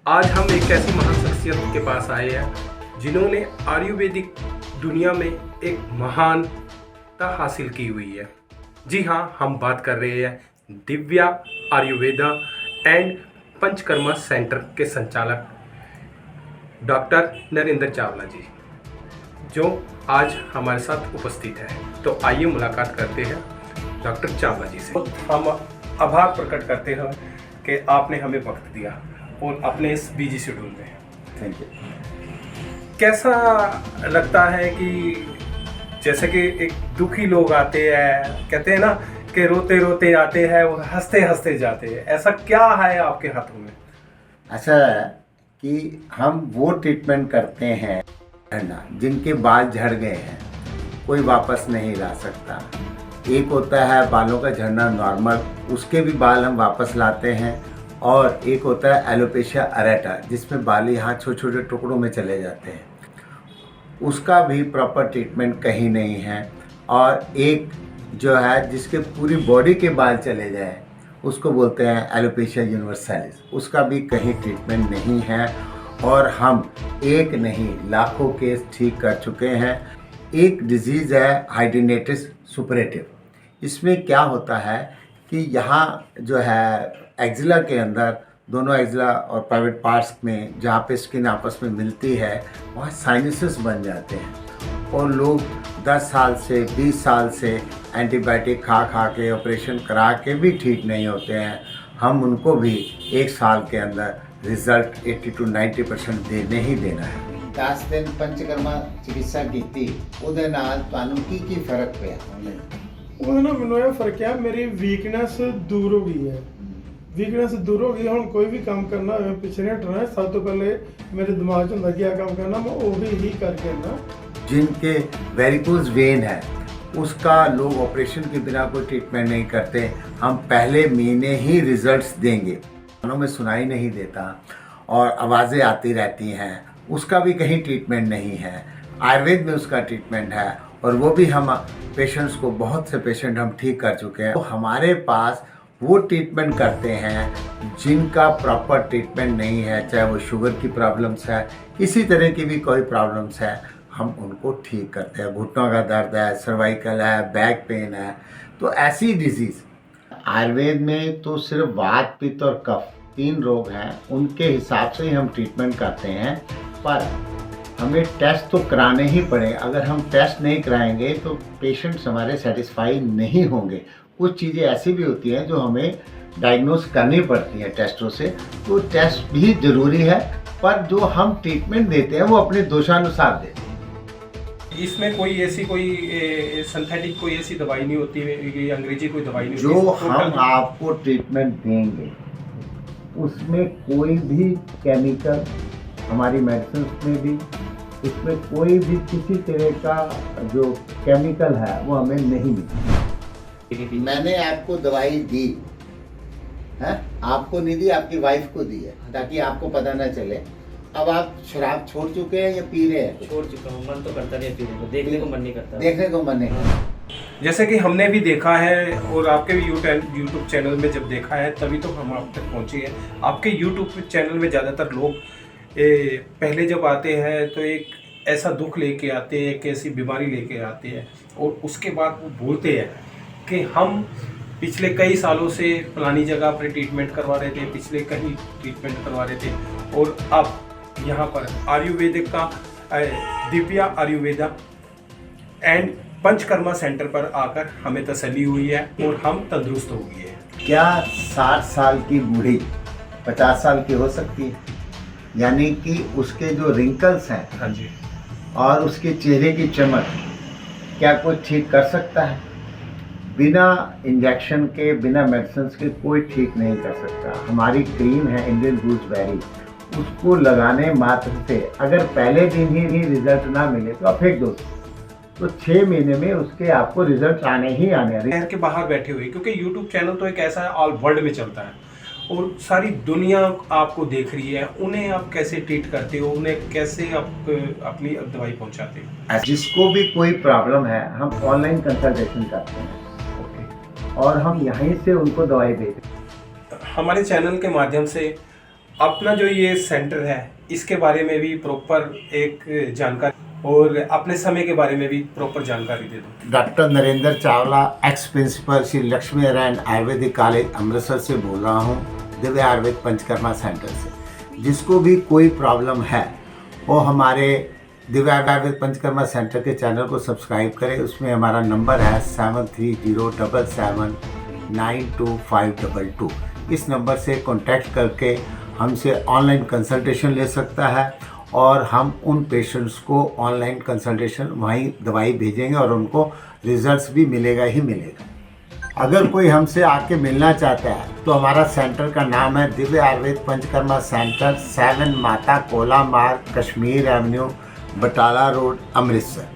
आज हम एक ऐसी महान शख्सियत के पास आए हैं जिन्होंने आयुर्वेदिक दुनिया में एक महानता हासिल की हुई है। जी हाँ, हम बात कर रहे हैं दिव्या आयुर्वेदा एंड पंचकर्मा सेंटर के संचालक डॉक्टर नरेंद्र चावला जी, जो आज हमारे साथ उपस्थित है। तो आइए मुलाकात करते हैं डॉक्टर चावला जी से। हम आभार प्रकट करते हैं कि आपने हमें वक्त दिया और अपने इस बिजी शेड्यूल में। Thank you. कैसा लगता है कि जैसे कि एक दुखी लोग आते हैं, कहते हैं ना कि रोते रोते आते हैं और हंसते हंसते जाते हैं, ऐसा क्या है आपके हाथों में? ऐसा है कि हम वो ट्रीटमेंट करते हैं ना जिनके बाल झड़ गए हैं, कोई वापस नहीं ला सकता। एक होता है बालों का झड़ना नॉर्मल, उसके भी बाल हम वापस लाते हैं, और एक होता है एलोपेशिया अरेटा जिसमें बाल यहाँ छोटे छोटे टुकड़ों में चले जाते हैं, उसका भी प्रॉपर ट्रीटमेंट कहीं नहीं है। और एक जो है जिसके पूरी बॉडी के बाल चले जाएं, उसको बोलते हैं एलोपेशिया यूनिवर्सैलिस, उसका भी कहीं ट्रीटमेंट नहीं है। और हम एक नहीं लाखों केस ठीक कर चुके हैं। एक डिजीज़ है हाइड्रोनेटिस सुपरेटिव। इसमें क्या होता है कि यहाँ जो है एक्जिला के अंदर, दोनों एक्जिला और प्राइवेट पार्ट्स में जहाँ पे स्किन आपस में मिलती है, वहाँ साइनसेस बन जाते हैं। और लोग 10 साल से 20 साल से एंटीबायोटिक खा खा के ऑपरेशन करा के भी ठीक नहीं होते हैं। हम उनको भी 1 साल के अंदर रिजल्ट 80 to 90% देने ही देना है। 10 दिन पंचकर्मा चिकित्सा की ਉਹਦੇ ਨਾਲ ਤੁਹਾਨੂੰ ਕੀ ਫਰਕ ਪਿਆ? ਉਹਦੇ ਨਾਲ ਮੈਨੂੰ ਇਹ ਫਰਕ ਆ, ਮੇਰੀ ਵੀਕਨੈਸ ਦੂਰ ਹੋ ਗਈ ਹੈ। ਵੀਕਨੈਸ ਦੂਰ ਹੋ ਗਈ, ਹੁਣ ਕੋਈ ਵੀ ਕੰਮ ਕਰਨਾ ਹੋਵੇ ਪਿੱਛੇ ਨਹੀਂ ਹਟਣਾ। ਸਭ ਤੋਂ ਪਹਿਲੇ ਮੇਰੇ ਦਿਮਾਗ 'ਚ ਹੁੰਦਾ ਕਿ ਇਹ ਕੰਮ करना, मैं ਉਹੀ ही करके ना। जिनके वेरिकोज वेन है उसका लोग ऑपरेशन के बिना कोई ट्रीटमेंट नहीं करते। हम पहले महीने ही रिजल्ट्स देंगे। कानों में सुनाई नहीं देता और आवाज़ें आती रहती हैं, उसका भी कहीं ट्रीटमेंट नहीं है। आयुर्वेद में उसका ट्रीटमेंट है और वो भी हम पेशेंट्स को, बहुत से पेशेंट हम ठीक कर चुके हैं। तो हमारे पास वो ट्रीटमेंट करते हैं जिनका प्रॉपर ट्रीटमेंट नहीं है, चाहे वो शुगर की प्रॉब्लम्स है, इसी तरह की भी कोई प्रॉब्लम्स है, हम उनको ठीक करते हैं। घुटनों का दर्द है, सर्वाइकल है, बैक पेन है, तो ऐसी डिजीज़ आयुर्वेद में तो सिर्फ वात, पित्त और कफ 3 रोग हैं, उनके हिसाब से ही हम ट्रीटमेंट करते हैं। पर हमें टेस्ट तो कराने ही पड़े। अगर हम टेस्ट नहीं कराएंगे तो पेशेंट्स हमारे सेटिस्फाई नहीं होंगे। कुछ चीज़ें ऐसी भी होती हैं जो हमें डायग्नोस करनी पड़ती हैं टेस्टों से, तो टेस्ट भी ज़रूरी है। पर जो हम ट्रीटमेंट देते हैं वो अपने दोषानुसार देते हैं। इसमें कोई ऐसी कोई सिंथेटिक कोई ऐसी दवाई नहीं होती है, अंग्रेजी कोई दवाई नहीं जो होती? हम आपको ट्रीटमेंट देंगे उसमें कोई भी केमिकल, हमारी मेडिसिन में भी, उसमें कोई भी किसी तरह का जो केमिकल है वो हमें नहीं मिलता। मैंने आपको दवाई दी है, आपको नहीं दी, आपकी वाइफ को दी है, ताकि आपको पता ना चले। अब आप शराब छोड़ चुके हैं या पी रहे हैं? छोड़ चुका हूँ, मन तो करता नहीं है पीने को, देखने को मन नहीं करता। देखने को मन नहीं करता। जैसे कि हमने भी देखा है और आपके भी यूट्यूब चैनल में जब देखा है तभी तो हम आप तक पहुँचे हैं। आपके यूट्यूब चैनल में ज़्यादातर लोग पहले जब आते हैं तो एक ऐसा दुख लेके आते हैं, एक ऐसी बीमारी लेके आते हैं, और उसके बाद वो बोलते हैं कि हम पिछले कई सालों से फलानी जगह पर ट्रीटमेंट करवा रहे थे, पिछले कहीं ट्रीटमेंट करवा रहे थे, और अब यहाँ पर आयुर्वेदिक का दिव्या आयुर्वेदा एंड पंचकर्मा सेंटर पर आकर हमें तसल्ली हुई है और हम तंदुरुस्त हो गए हैं। क्या 60 साल की बूढ़ी 50 साल की हो सकती है? यानी कि उसके जो रिंकल्स हैं, हाँ जी, और उसके चेहरे की चमक, क्या कोई ठीक कर सकता है? बिना इंजेक्शन के, बिना मेडिसिन के कोई ठीक नहीं कर सकता। हमारी क्रीम है इंडियन गूसबेरी, उसको लगाने मात्र से अगर पहले दिन ही रिजल्ट ना मिले तो आप फेंक दो, तो 6 महीने में उसके आपको रिजल्ट आने ही आने। शहर के बाहर बैठे हुए, क्योंकि यूट्यूब चैनल तो एक ऐसा है ऑल वर्ल्ड में चलता है और सारी दुनिया आपको देख रही है। उन्हें आप कैसे ट्रीट करते हो, उन्हें कैसे आप अपनी दवाई पहुंचाते हो? जिसको भी कोई प्रॉब्लम है हम ऑनलाइन कंसल्टेशन करते हैं और हम यहीं से उनको दवाई देते हैं। हमारे चैनल के माध्यम से अपना जो ये सेंटर है इसके बारे में भी प्रॉपर एक जानकारी और अपने समय के बारे में भी प्रॉपर जानकारी दे दो। Doctor Narendra Chawla, ex principal Shri Lakshmi Narayan Ayurvedic college Amritsar से बोल रहा हूँ, दिव्य आयुर्वेद पंचकर्मा सेंटर से। जिसको भी कोई प्रॉब्लम है वो हमारे दिव्य आयुर्वेद पंचकर्मा सेंटर के चैनल को सब्सक्राइब करें। उसमें हमारा नंबर है 7307792522। इस नंबर से कॉन्टैक्ट करके हमसे ऑनलाइन कंसल्टेशन ले सकता है और हम उन पेशेंट्स को ऑनलाइन कंसल्टेशन वहीं दवाई भेजेंगे और उनको रिजल्ट्स भी मिलेगा ही मिलेगा। अगर कोई हमसे आके मिलना चाहता है तो हमारा सेंटर का नाम है दिव्य आयुर्वेद पंचकर्मा सेंटर, 7 माता कोला मार्ग, कश्मीर एवेन्यू, बटाला रोड, अमृतसर।